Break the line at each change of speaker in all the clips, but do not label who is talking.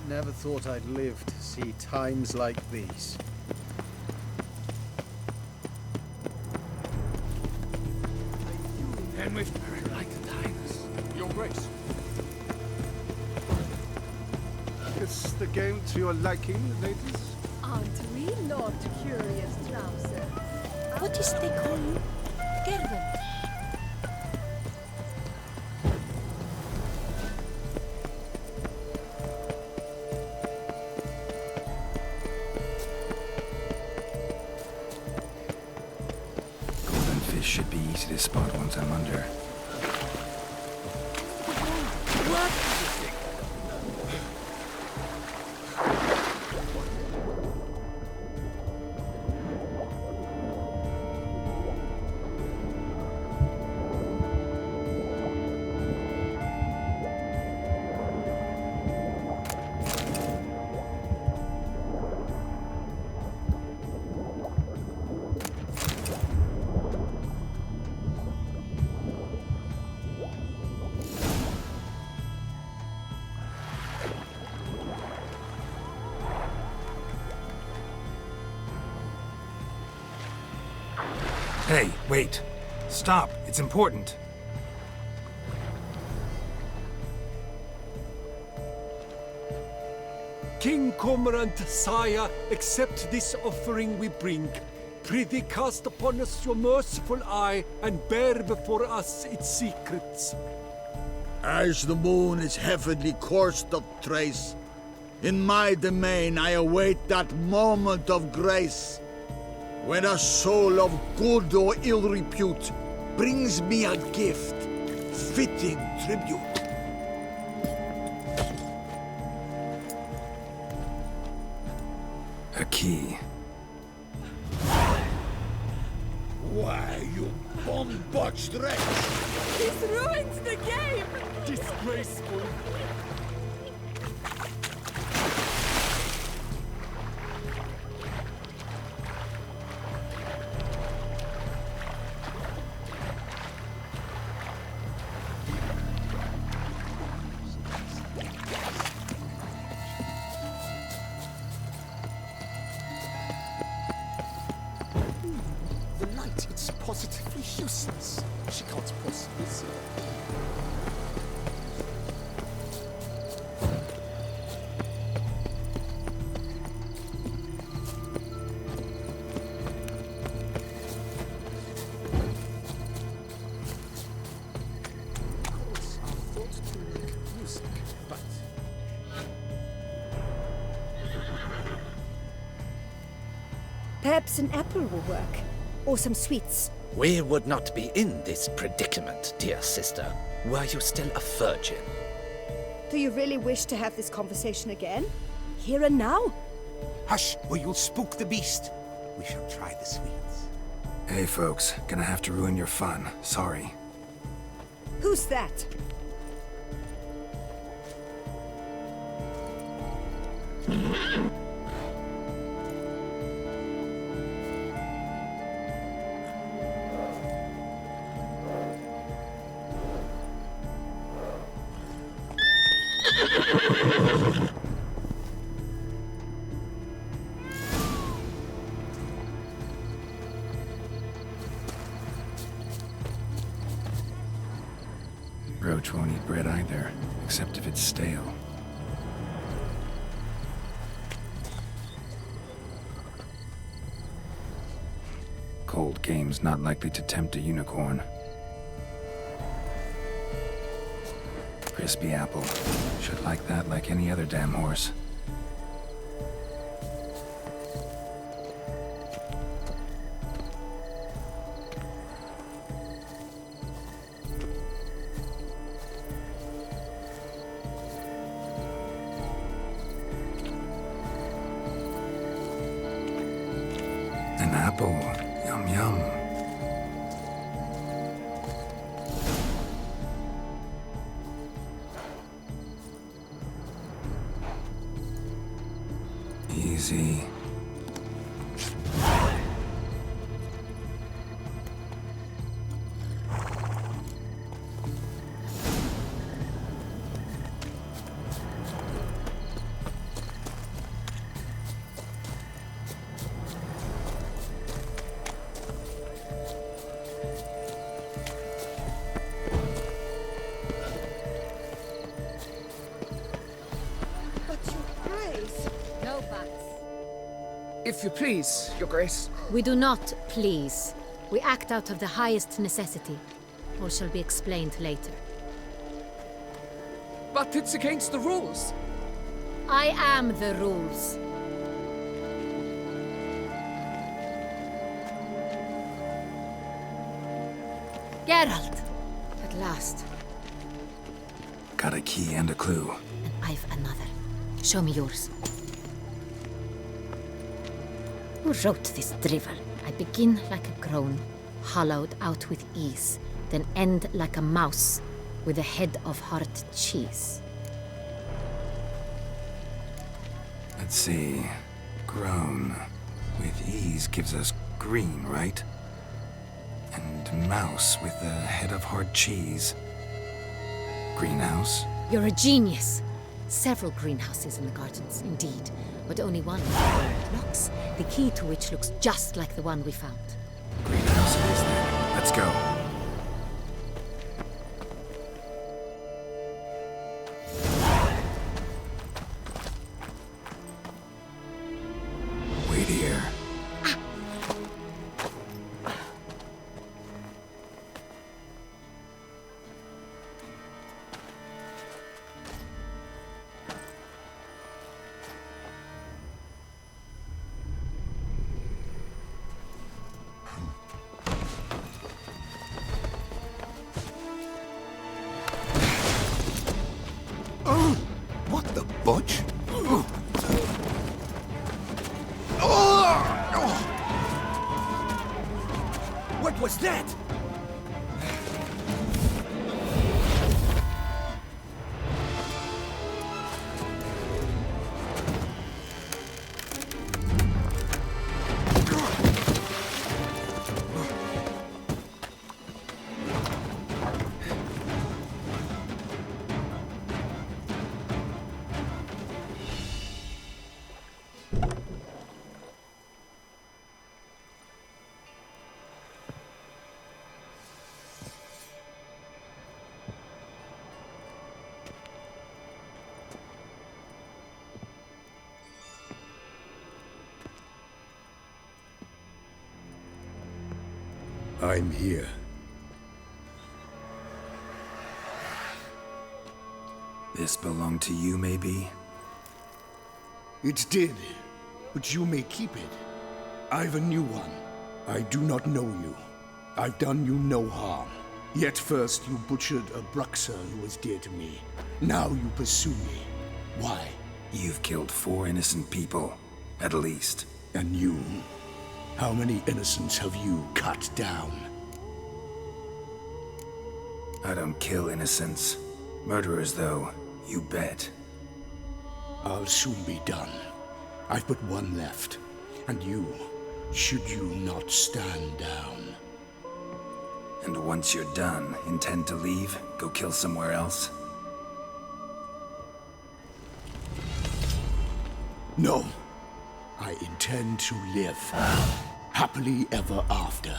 Never thought I'd live to see times like these.
And with very like the Highness. Your Grace.
Is the game to your liking, ladies?
Aren't we, Lord Curious Trouser? What is they call you? Gervin.
Golden fish should be easy to spot once I'm under. Hey, wait. Stop. It's important.
King Cormorant, sire, accept this offering we bring. Prithee cast upon us your merciful eye, and bear before us its secrets.
As the moon is heavenly coursed of trace, in my domain I await that moment of grace, when a soul of good or ill repute brings me a gift, fitting tribute.
A key.
Why, you bum-botched wretch!
This ruins the game!
Disgraceful.
The light, it's positively useless. She can't possibly see it. Chords are thought to make music, but
Perhaps an apple will work. Or some sweets.
We would not be in this predicament, dear sister, were you still a virgin.
Do you really wish to have this conversation again? Here and now?
hush, or you'll spook the beast. We shall try the sweets.
Hey folks, gonna have to ruin your fun. Sorry.
Who's that?
Roach won't eat bread either, except if it's stale. Cold game's not likely to tempt a unicorn. Crispy apple. Should like that like any other damn horse. An apple. Yum yum. Easy.
But your grace. No buts.
If you please, Your Grace.
We do not please. We act out of the highest necessity. All shall be explained later.
But it's against the rules.
I am the rules. Geralt! At last.
Got a key and a clue.
And I've another. Show me yours. Who wrote this drivel? I begin like a groan, hollowed out with ease, then end like a mouse, with a head of hard cheese.
Let's see. Grown. With ease gives us green, right? And mouse with a head of hard cheese. Greenhouse?
You're a genius. Several greenhouses in the gardens, indeed, but only one locks, the key to which looks just like the one we found.
Greenhouse it is then. Let's go. Wait here.
What the butch?
What was that? I'm here.
This belonged to you, maybe?
It did, but you may keep it. I've a new one. I do not know you. I've done you no harm. Yet first you butchered a Bruxer who was dear to me. Now you pursue me. Why?
You've killed 4 innocent people, at least.
And you? How many innocents have you cut down?
I don't kill innocents. Murderers, though, you bet.
I'll soon be done. I've but one left. And you, should you not stand down.
And once you're done, intend to leave? Go kill somewhere else?
No. I intend to live. Happily ever after.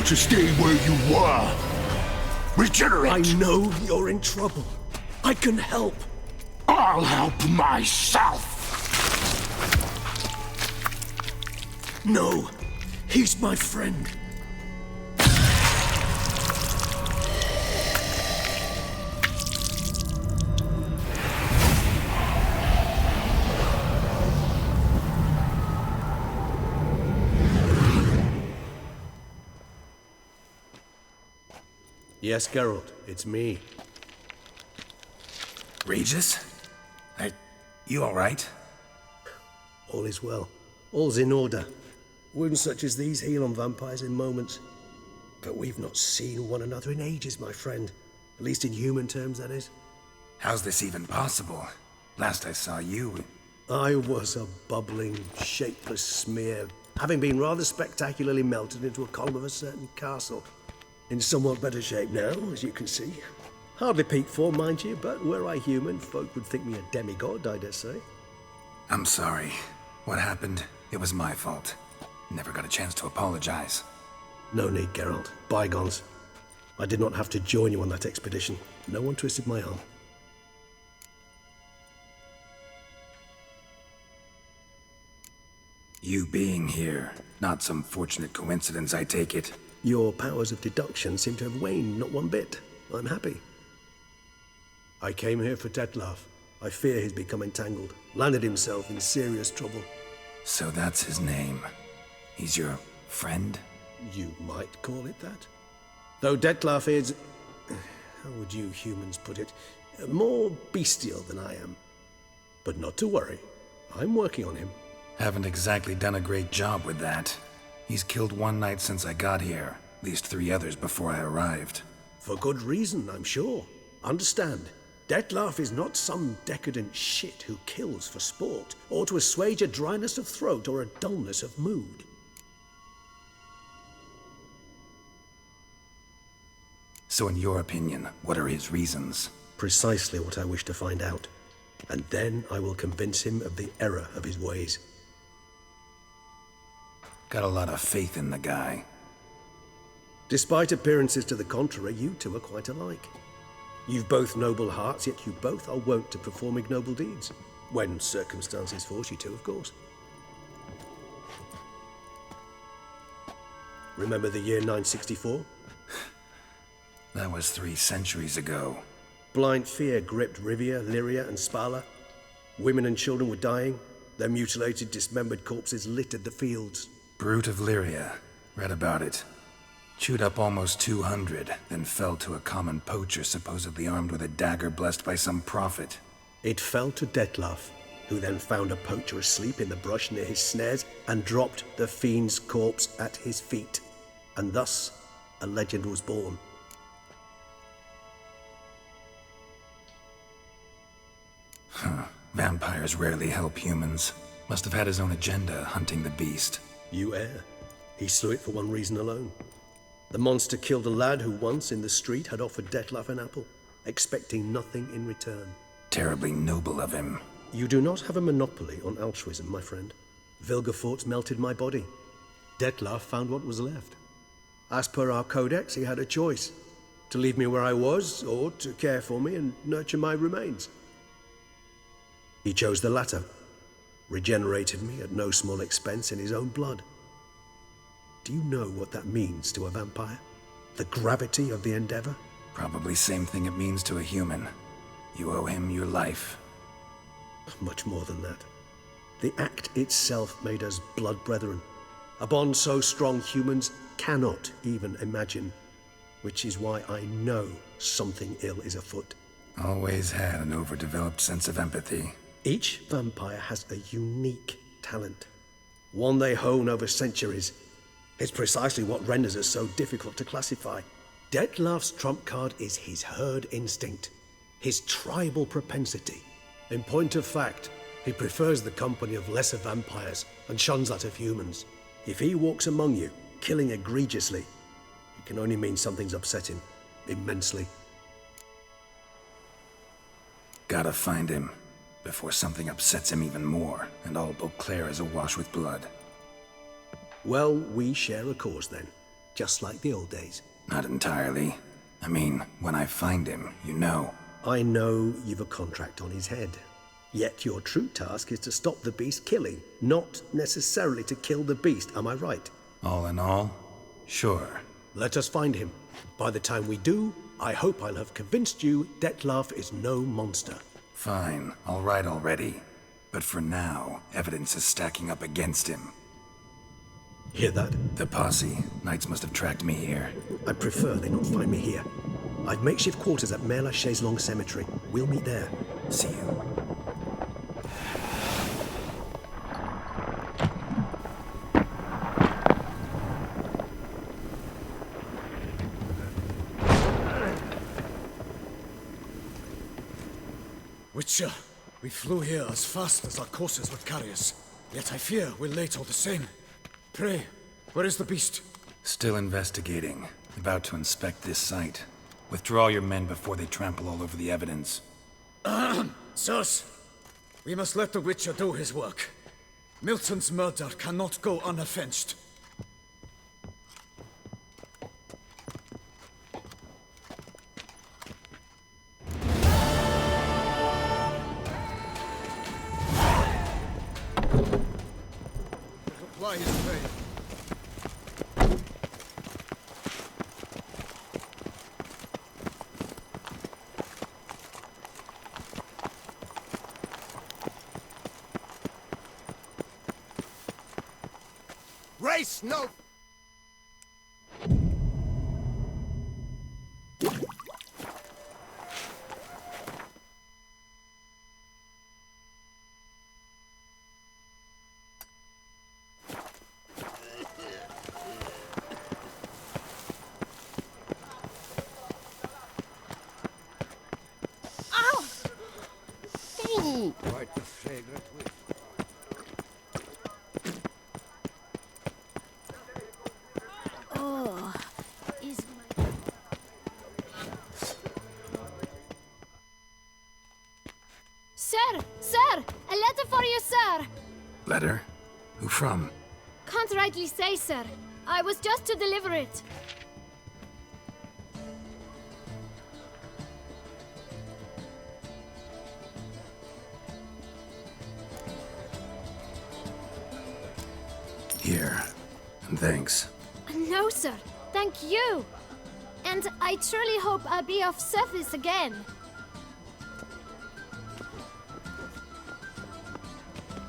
to stay where you were. Regenerate!
I know you're in trouble. I can help.
I'll help myself!
No, he's my friend.
Yes, Geralt, it's me.
Regis? You alright?
All is well. All's in order. Wounds such as these heal on vampires in moments. But we've not seen one another in ages, my friend. At least in human terms, that is.
How's this even possible? Last I saw you...
I was a bubbling, shapeless smear, having been rather spectacularly melted into a column of a certain castle. In somewhat better shape now, as you can see. Hardly peak form, mind you, but were I human, folk would think me a demigod, I dare say.
I'm sorry. What happened, it was my fault. Never got a chance to apologize.
No need, Geralt. Bygones. I did not have to join you on that expedition. No one twisted my arm.
You being here, not some fortunate coincidence, I take it.
Your powers of deduction seem to have waned not one bit. I'm happy. I came here for Dettlaff. I fear he's become entangled. Landed himself in serious trouble.
So that's his name. He's your friend?
You might call it that. Though Dettlaff is... how would you humans put it? More bestial than I am. But not to worry. I'm working on him.
Haven't exactly done a great job with that. He's killed one knight since I got here. At least 3 others before I arrived.
For good reason, I'm sure. Understand, Dettlaff is not some decadent shit who kills for sport, or to assuage a dryness of throat or a dullness of mood.
So in your opinion, what are his reasons?
Precisely what I wish to find out. And then I will convince him of the error of his ways.
Got a lot of faith in the guy.
Despite appearances to the contrary, you two are quite alike. You've both noble hearts, yet you both are wont to perform ignoble deeds. When circumstances force you to, of course. Remember the year 964?
That was 3 centuries ago.
Blind fear gripped Rivia, Lyria, and Spala. Women and children were dying. Their mutilated, dismembered corpses littered the fields.
Brute of Lyria. Read about it. Chewed up almost 200, then fell to a common poacher supposedly armed with a dagger blessed by some prophet.
It fell to Dettlaff, who then found a poacher asleep in the brush near his snares and dropped the fiend's corpse at his feet. And thus, a legend was born.
Huh. Vampires rarely help humans. Must have had his own agenda, hunting the beast.
You err. He slew it for one reason alone. The monster killed a lad who once, in the street, had offered Dettlaff an apple, expecting nothing in return.
Terribly noble of him.
You do not have a monopoly on altruism, my friend. Vilgefortz melted my body. Dettlaff found what was left. As per our codex, he had a choice. To leave me where I was, or to care for me and nurture my remains. He chose the latter. Regenerated me at no small expense in his own blood. Do you know what that means to a vampire? The gravity of the endeavor?
Probably same thing it means to a human. You owe him your life.
Much more than that. The act itself made us blood brethren. A bond so strong humans cannot even imagine. Which is why I know something ill is afoot.
Always had an overdeveloped sense of empathy.
Each vampire has a unique talent. One they hone over centuries. It's precisely what renders us so difficult to classify. Dettlaff's trump card is his herd instinct, his tribal propensity. In point of fact, he prefers the company of lesser vampires and shuns that of humans. If he walks among you, killing egregiously, it can only mean something's upset him, immensely.
Gotta find him, before something upsets him even more, and all Beauclair is awash with blood.
Well, we share a cause then. just like the old days.
Not entirely. I mean, when I find him, you know.
I know you've a contract on his head. Yet your true task is to stop the beast killing, not necessarily to kill the beast, am I right?
All in all, sure.
Let us find him. By the time we do, I hope I'll have convinced you Dettlaff is no monster.
Fine, all right already. But for now, evidence is stacking up against him.
Hear that?
The posse. Knights must have tracked me here.
I prefer they not find me here. I've makeshift quarters at Mère Lachaise Long Cemetery. We'll meet there.
See you.
Witcher, we flew here as fast as our courses would carry us. Yet I fear we're late all the same. Pray, where is the beast?
Still investigating. About to inspect this site. Withdraw your men before they trample all over the evidence.
Sirs, we must let the Witcher do his work. Milton's murder cannot go unavenged. Apply his pain.
Race no... Quite the fragrant whiff.
Oh, is my...
Sir! Sir! A letter for you, sir!
Letter? Who from?
Can't rightly say, sir. I was just to deliver it.
Here. And thanks.
No, sir. Thank you. And I truly hope I'll be of service again.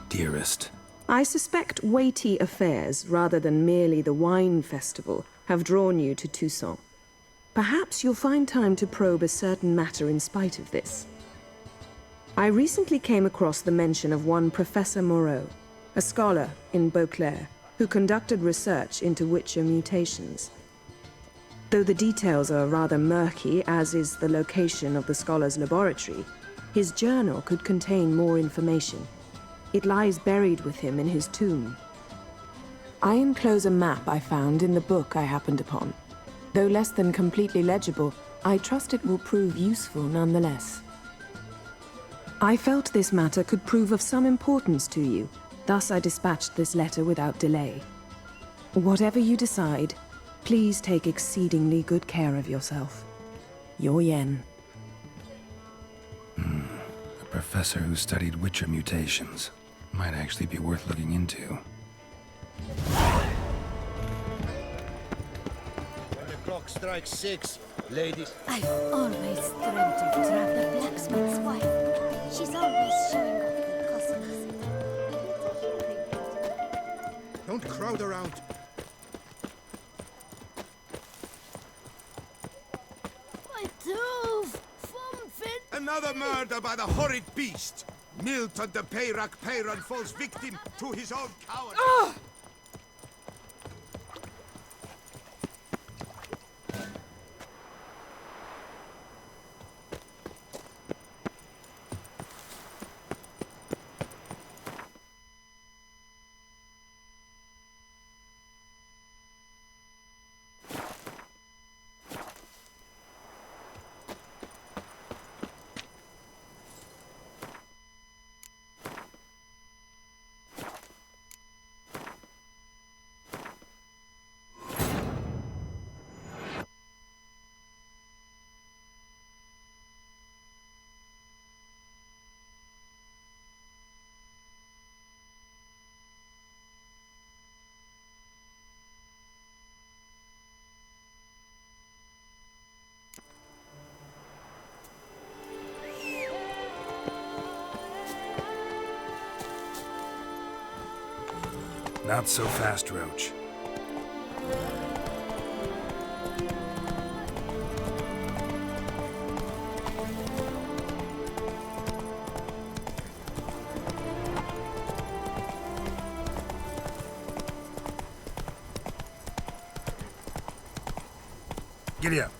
Dearest.
I suspect weighty affairs, rather than merely the wine festival, have drawn you to Toussaint. Perhaps you'll find time to probe a certain matter in spite of this. I recently came across the mention of one Professor Moreau, a scholar in Beauclair, who conducted research into Witcher mutations. Though the details are rather murky, as is the location of the scholar's laboratory, his journal could contain more information. It lies buried with him in his tomb. I enclose a map I found in the book I happened upon. Though less than completely legible, I trust it will prove useful nonetheless. I felt this matter could prove of some importance to you, thus I dispatched this letter without delay. Whatever you decide, please take exceedingly good care of yourself. Your Yen.
A professor who studied Witcher mutations. Might actually be worth looking into.
When the clock strikes 6, ladies...
I've always dreamt of Trav the blacksmith's wife. She's always showing off good cosmetics.
Don't crowd around.
My tooth! Fumfin!
Another murder by the horrid beast! Milton de Peyrac Peyron falls victim to his own cowardice.
Not so fast, Roach. Giddy up.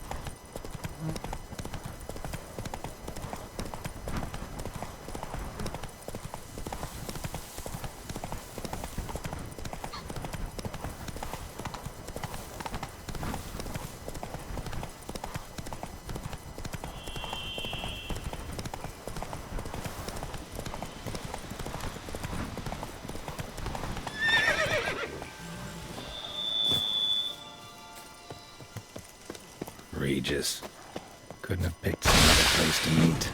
Regis. Couldn't have picked some other place to meet.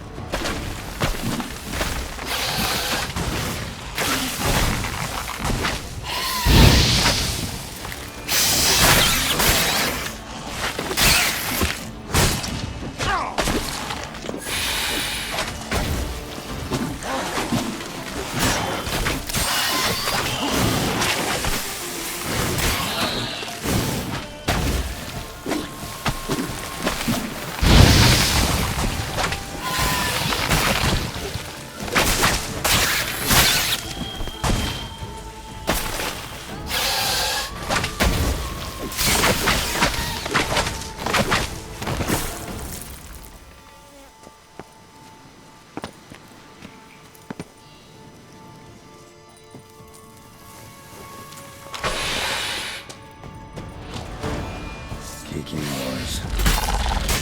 Kicking oars.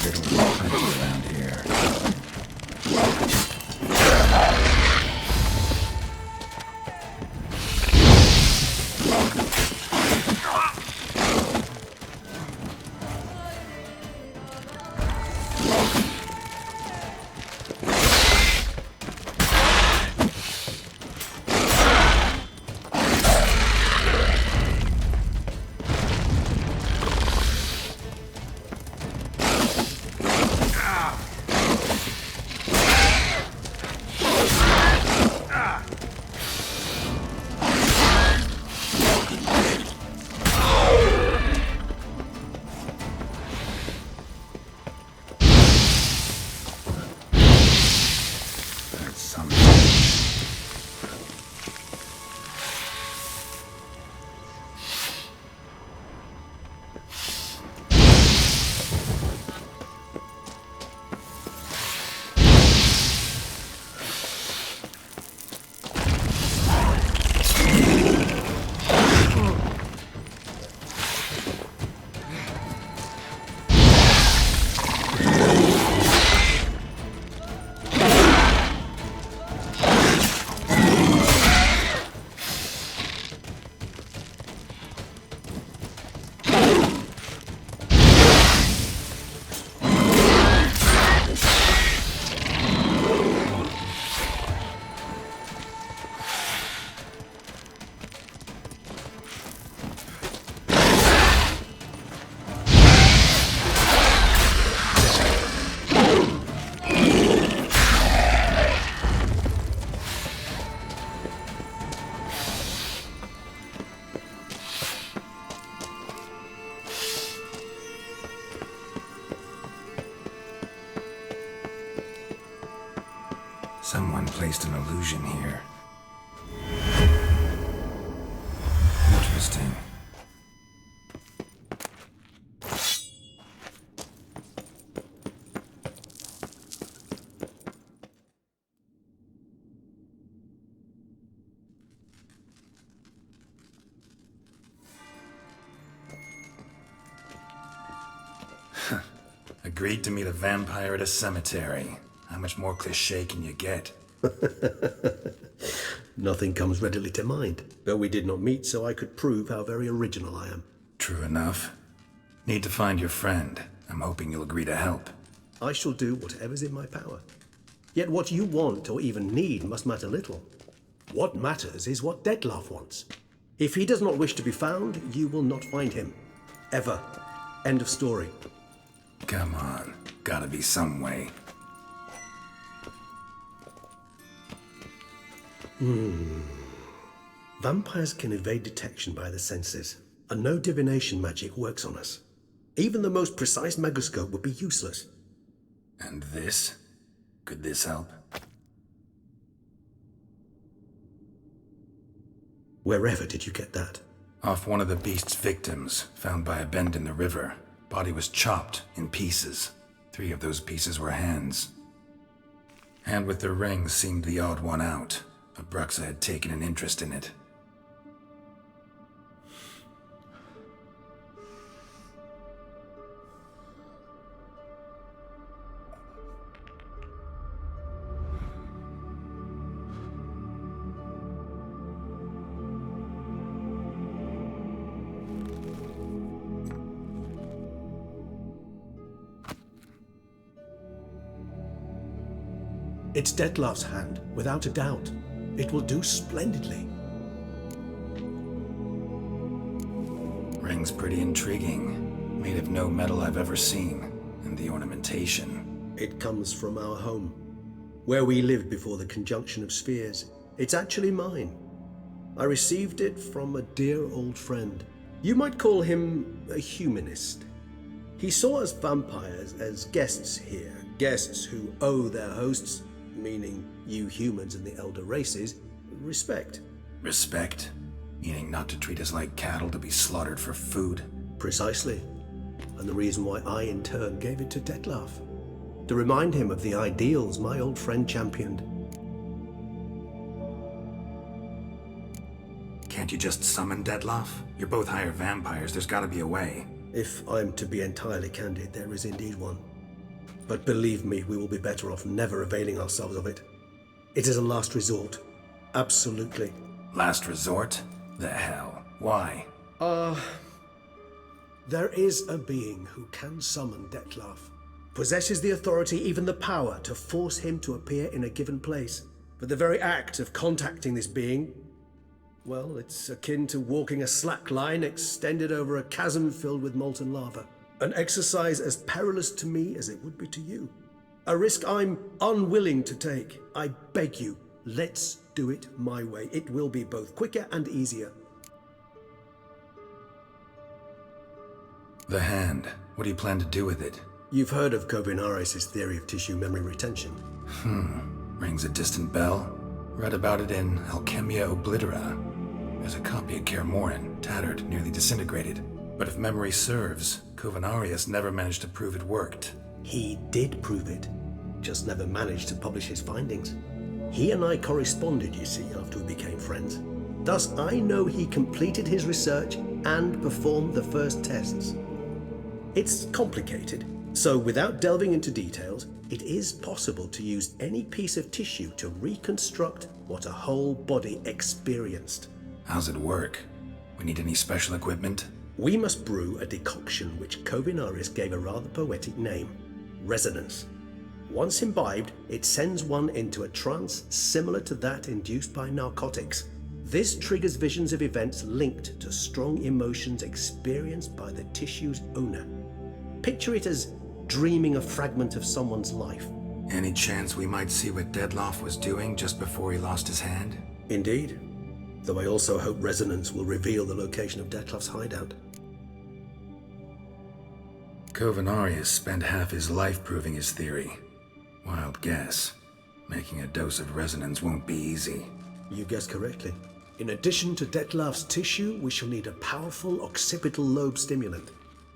There will be plenty around here. Someone placed an illusion here. Interesting. Agreed to meet a vampire at a cemetery. How much more cliché can you get?
Nothing comes readily to mind. But we did not meet so I could prove how very original I am.
True enough. Need to find your friend. I'm hoping you'll agree to help.
I shall do whatever's in my power. Yet what you want or even need must matter little. What matters is what Dettlaff wants. If he does not wish to be found, you will not find him. Ever. End of story.
Come on. Gotta be some way.
Vampires can evade detection by the senses, and no divination magic works on us. Even the most precise megascope would be useless.
And this? Could this help?
Wherever did you get that?
Off one of the beast's victims, found by a bend in the river. Body was chopped in pieces. 3 of those pieces were hands. Hand with the ring seemed the odd one out. Abruxa had taken an interest in it.
It's Dettlaff's hand, without a doubt. It will do splendidly.
Ring's pretty intriguing. Made of no metal I've ever seen. And the ornamentation.
It comes from our home, where we lived before the conjunction of spheres. It's actually mine. I received it from a dear old friend. You might call him a humanist. He saw us vampires as guests here, guests who owe their hosts, meaning you humans and the elder races, respect.
Respect? Meaning not to treat us like cattle to be slaughtered for food?
Precisely. And the reason why I, in turn, gave it to Dettlaff. To remind him of the ideals my old friend championed.
Can't you just summon Dettlaff? You're both higher vampires, there's gotta be a way.
If I'm to be entirely candid, there is indeed one. But believe me, we will be better off never availing ourselves of it. It is a last resort. Absolutely.
Last resort? The hell? Why?
There is a being who can summon Dettlaff. Possesses the authority, even the power, to force him to appear in a given place. But the very act of contacting this being, well, it's akin to walking a slack line extended over a chasm filled with molten lava. An exercise as perilous to me as it would be to you. A risk I'm unwilling to take. I beg you, let's do it my way. It will be both quicker and easier.
The hand. What do you plan to do with it?
You've heard of Kovinaris' theory of tissue memory retention.
Rings a distant bell. Read about it in Alchemia Oblitera. There's a copy of Kaer Morhen, tattered, nearly disintegrated. But if memory serves, Kovinaris never managed to prove it worked.
He did prove it, just never managed to publish his findings. He and I corresponded, you see, after we became friends. Thus, I know he completed his research and performed the first tests. It's complicated, so without delving into details, it is possible to use any piece of tissue to reconstruct what a whole body experienced.
How's it work? We need any special equipment?
We must brew a decoction which Kovinaris gave a rather poetic name, resonance. Once imbibed, it sends one into a trance similar to that induced by narcotics. This triggers visions of events linked to strong emotions experienced by the tissue's owner. Picture it as dreaming a fragment of someone's life.
Any chance we might see what Dettlaff was doing just before he lost his hand?
Indeed. Though I also hope resonance will reveal the location of Dettlaff's hideout.
Kovinaris spent half his life proving his theory. Wild guess. Making a dose of resonance won't be easy.
You guessed correctly. In addition to Dettlaff's tissue, we shall need a powerful occipital lobe stimulant.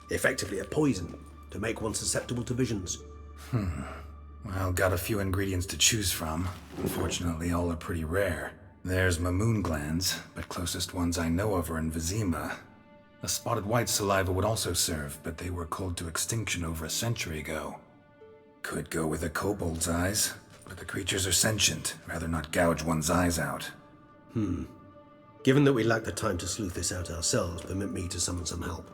Effectively a poison, to make one susceptible to visions.
Well, got a few ingredients to choose from. Unfortunately, all are pretty rare. There's Mamoon glands, but closest ones I know of are in Vizima. A spotted white saliva would also serve, but they were cold to extinction over a century ago. Could go with a kobold's eyes, but the creatures are sentient. Rather not gouge one's eyes out.
Given that we lack the time to sleuth this out ourselves, permit me to summon some help.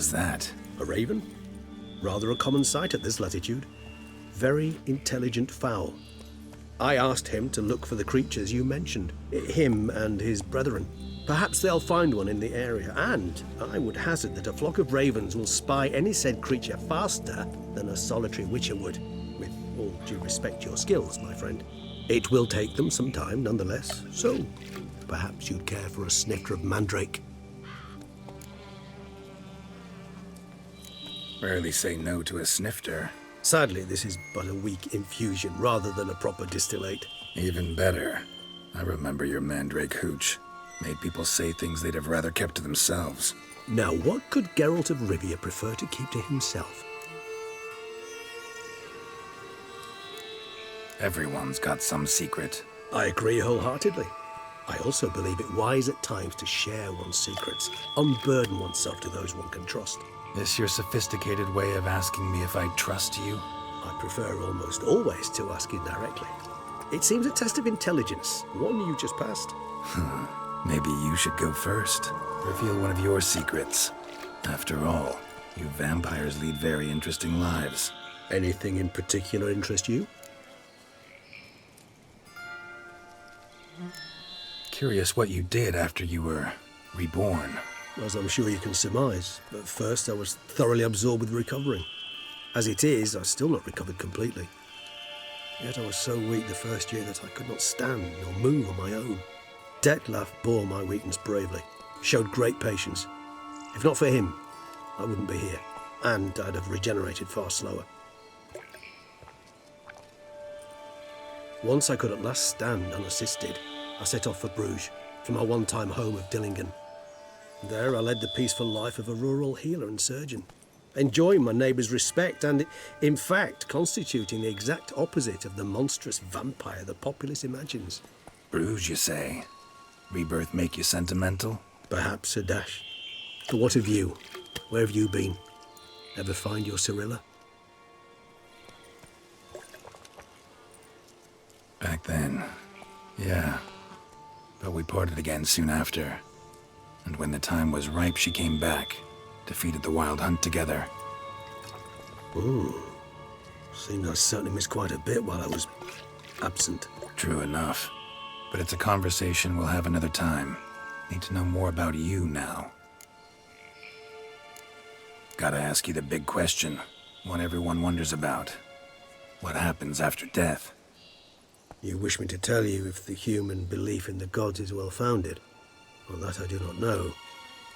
was that?
A raven? Rather a common sight at this latitude. Very intelligent fowl. I asked him to look for the creatures you mentioned, him and his brethren. Perhaps they'll find one in the area, and I would hazard that a flock of ravens will spy any said creature faster than a solitary witcher would. With all due respect to your skills, my friend. It will take them some time, nonetheless, so perhaps you'd care for a snifter of mandrake.
Rarely say no to a snifter.
Sadly, this is but a weak infusion rather than a proper distillate.
Even better. I remember your mandrake hooch. Made people say things they'd have rather kept to themselves.
Now, what could Geralt of Rivia prefer to keep to himself?
Everyone's got some secret.
I agree wholeheartedly. I also believe it wise at times to share one's secrets, unburden oneself to those one can trust.
This your sophisticated way of asking me if I trust you?
I prefer almost always to ask indirectly. It seems a test of intelligence, one you just passed.
Maybe you should go first. Reveal one of your secrets. After all, you vampires lead very interesting lives.
Anything in particular interest you?
Curious what you did after you were reborn.
As I'm sure you can surmise, at first I was thoroughly absorbed with recovering. As it is, I've still not recovered completely. Yet I was so weak the first year that I could not stand nor move on my own. Detlef bore my weakness bravely, showed great patience. If not for him, I wouldn't be here, and I'd have regenerated far slower. Once I could at last stand unassisted, I set off for Bruges, from our one-time home of Dillingen. There I led the peaceful life of a rural healer and surgeon, enjoying my neighbours' respect and, in fact, constituting the exact opposite of the monstrous vampire the populace imagines.
Bruges, you say? Rebirth make you sentimental?
Perhaps a dash. But what of you? Where have you been? Ever find your Cirilla?
Back then, yeah. But we parted again soon after. And when the time was ripe, she came back. Defeated the Wild Hunt together.
Ooh. Seems I certainly missed quite a bit while I was absent.
True enough. But it's a conversation we'll have another time. Need to know more about you now. Gotta ask you the big question. One everyone wonders about. What happens after death?
You wish me to tell you if the human belief in the gods is well-founded? Well, that I do not know.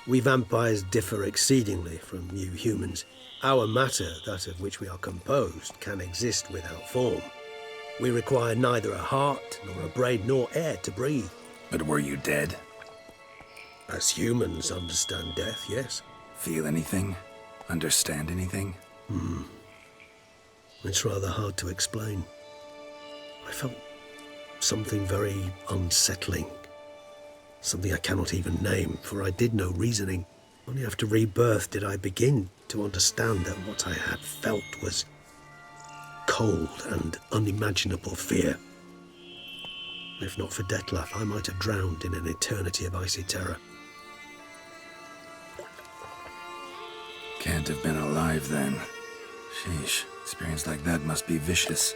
We vampires differ exceedingly from you humans. Our matter, that of which we are composed, can exist without form. We require neither a heart, nor a brain, nor air to breathe.
But were you dead?
As humans understand death, yes.
Feel anything? Understand anything?
It's rather hard to explain. I felt something very unsettling. Something I cannot even name, for I did no reasoning. Only after rebirth did I begin to understand that what I had felt was cold and unimaginable fear. If not for Detlef, I might have drowned in an eternity of icy terror.
Can't have been alive then. Sheesh, experience like that must be vicious.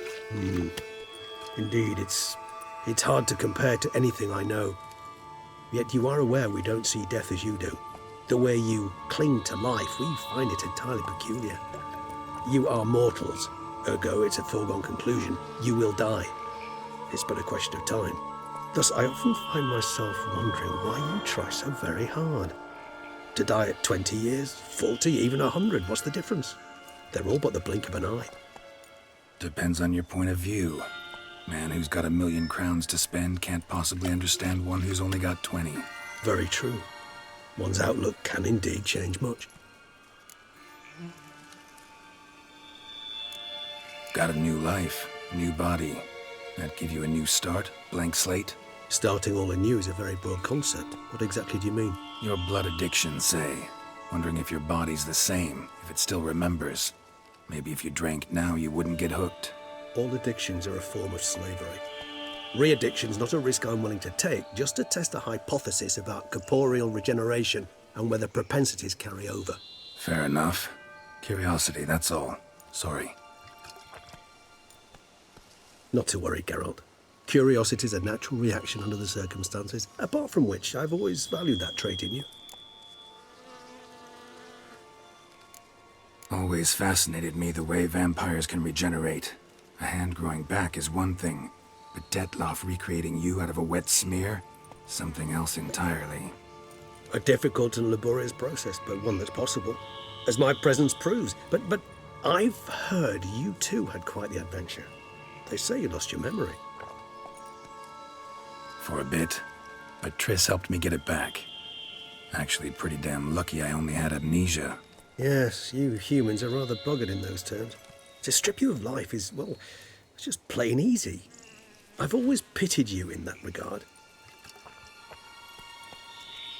Indeed, it's hard to compare to anything I know. Yet you are aware we don't see death as you do. The way you cling to life, we find it entirely peculiar. You are mortals, ergo it's a foregone conclusion. You will die. It's but a question of time. Thus, I often find myself wondering why you try so very hard. To die at 20 years, 40, even 100, what's the difference? They're all but the blink of an eye.
Depends on your point of view. Man who's got 1,000,000 crowns to spend can't possibly understand one who's only got 20.
Very true. One's outlook can indeed change much.
Got a new life, new body. That give you a new start, blank slate?
Starting all anew is a very broad concept. What exactly do you mean?
Your blood addiction, say. Wondering if your body's the same, if it still remembers. Maybe if you drank now, you wouldn't get hooked.
All addictions are a form of slavery. Re-addiction's not a risk I'm willing to take, just to test a hypothesis about corporeal regeneration and whether propensities carry over.
Fair enough. Curiosity, that's all. Sorry.
Not to worry, Geralt. Curiosity is a natural reaction under the circumstances, apart from which I've always valued that trait in you.
Always fascinated me the way vampires can regenerate. A hand growing back is one thing, but Detloff recreating you out of a wet smear? Something else entirely.
A difficult and laborious process, but one that's possible, as my presence proves. But I've heard you too had quite the adventure. They say you lost your memory.
For a bit, but Triss helped me get it back. Actually, pretty damn lucky I only had amnesia.
Yes, you humans are rather buggered in those terms. To strip you of life is, well, it's just plain easy. I've always pitied you in that regard.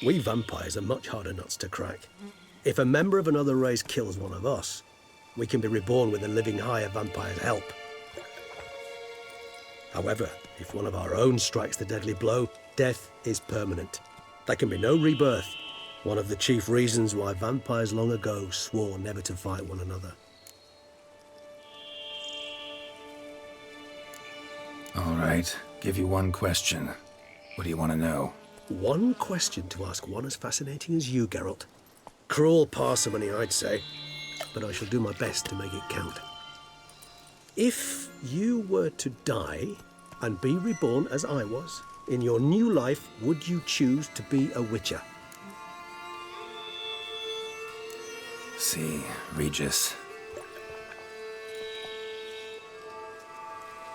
We vampires are much harder nuts to crack. If a member of another race kills one of us, we can be reborn with a living higher vampire's help. However, if one of our own strikes the deadly blow, death is permanent. There can be no rebirth. One of the chief reasons why vampires long ago swore never to fight one another.
All right, give you one question. What do you want to know?
One question to ask one as fascinating as you, Geralt. Cruel parsimony, I'd say, but I shall do my best to make it count. If you were to die and be reborn as I was, in your new life, would you choose to be a Witcher?
See, Regis.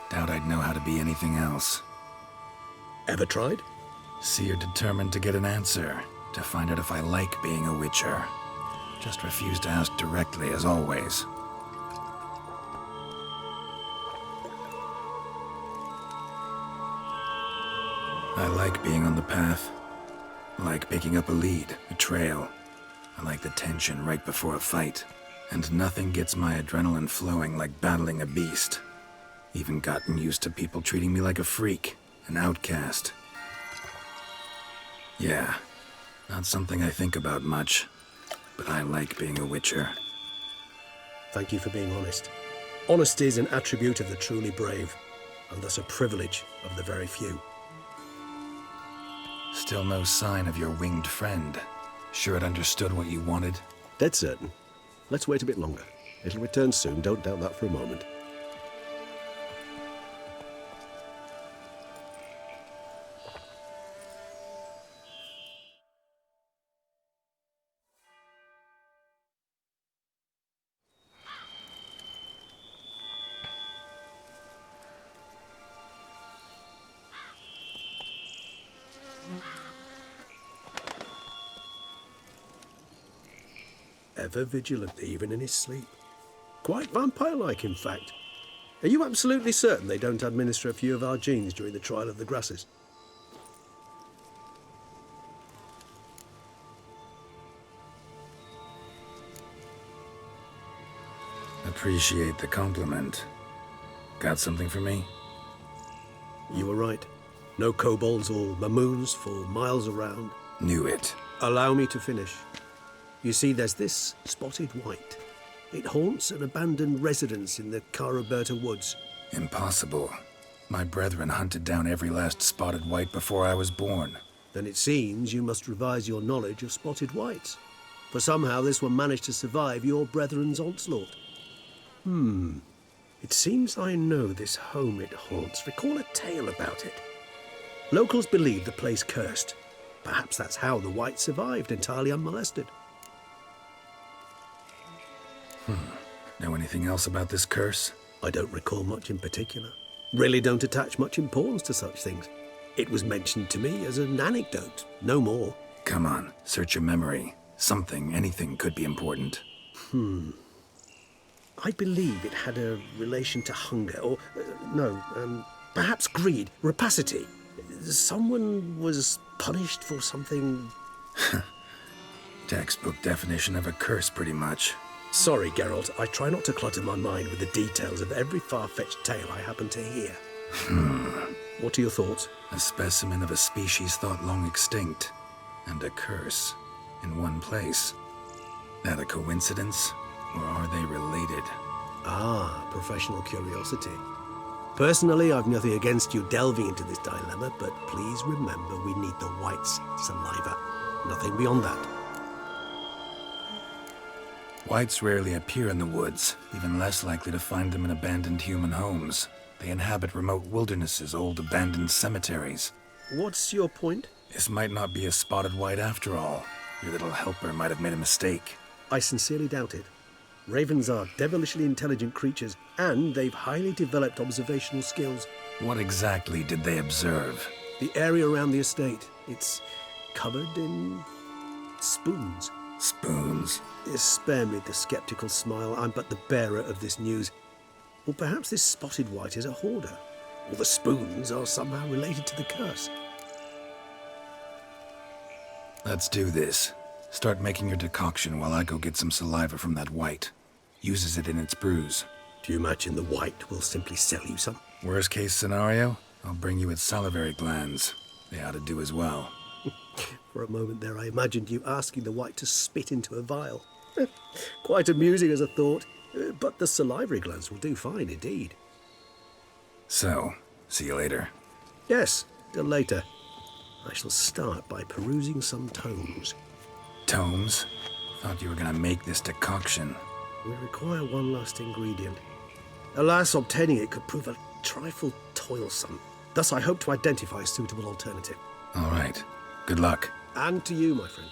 Doubt I'd know how to be anything else.
Ever tried?
See, you're determined to get an answer, to find out if I like being a Witcher. Just refuse to ask directly, as always. I like being on the path. I like picking up a lead, a trail. I like the tension right before a fight. And nothing gets my adrenaline flowing like battling a beast. Even gotten used to people treating me like a freak, an outcast. Yeah, not something I think about much, but I like being a Witcher.
Thank you for being honest. Honesty is an attribute of the truly brave, and thus a privilege of the very few.
Still no sign of your winged friend. Sure it understood what you wanted?
Dead certain. Let's wait a bit longer. It'll return soon, don't doubt that for a moment. Ever vigilant, even in his sleep. Quite vampire-like, in fact. Are you absolutely certain they don't administer a few of our genes during the trial of the grasses?
Appreciate the compliment. Got something for me?
You were right. No kobolds or mamoons for miles around.
Knew it.
Allow me to finish. You see, there's this spotted white. It haunts an abandoned residence in the Caraberta woods.
Impossible. My brethren hunted down every last spotted white before I was born.
Then it seems you must revise your knowledge of spotted whites. For somehow this one managed to survive your brethren's onslaught. It seems I know this home it haunts. Recall a tale about it. Locals believe the place cursed. Perhaps that's how the white survived entirely unmolested.
Know anything else about this curse?
I don't recall much in particular. Really don't attach much importance to such things. It was mentioned to me as an anecdote, no more.
Come on, search your memory. Something, anything could be important.
I believe it had a relation to hunger, or, perhaps greed, rapacity. Someone was punished for something...
Textbook definition of a curse, pretty much.
Sorry, Geralt, I try not to clutter my mind with the details of every far-fetched tale I happen to hear. What are your thoughts?
A specimen of a species thought long extinct, and a curse in one place. That a coincidence? Or are they related?
Ah, professional curiosity. Personally, I've nothing against you delving into this dilemma, but please remember we need the White's saliva. Nothing beyond that.
Whites rarely appear in the woods, even less likely to find them in abandoned human homes. They inhabit remote wildernesses, old abandoned cemeteries.
What's your point?
This might not be a spotted white after all. Your little helper might have made a mistake.
I sincerely doubt it. Ravens are devilishly intelligent creatures, and they've highly developed observational skills.
What exactly did they observe?
The area around the estate. It's covered in spoons.
Spoons?
Spare me the skeptical smile. I'm but the bearer of this news. Or perhaps this spotted white is a hoarder. Or the spoons are somehow related to the curse.
Let's do this. Start making your decoction while I go get some saliva from that white. Uses it in its brews.
Do you imagine the white will simply sell you some?
Worst case scenario, I'll bring you its salivary glands. They ought to do as well.
For a moment there, I imagined you asking the white to spit into a vial. Quite amusing as a thought, but the salivary glands will do fine indeed.
So, see you later.
Yes, till later. I shall start by perusing some tomes.
Tomes? Thought you were gonna make this decoction.
We require one last ingredient. Alas, obtaining it could prove a trifle toilsome. Thus, I hope to identify a suitable alternative.
All right. Good luck.
And to you, my friend.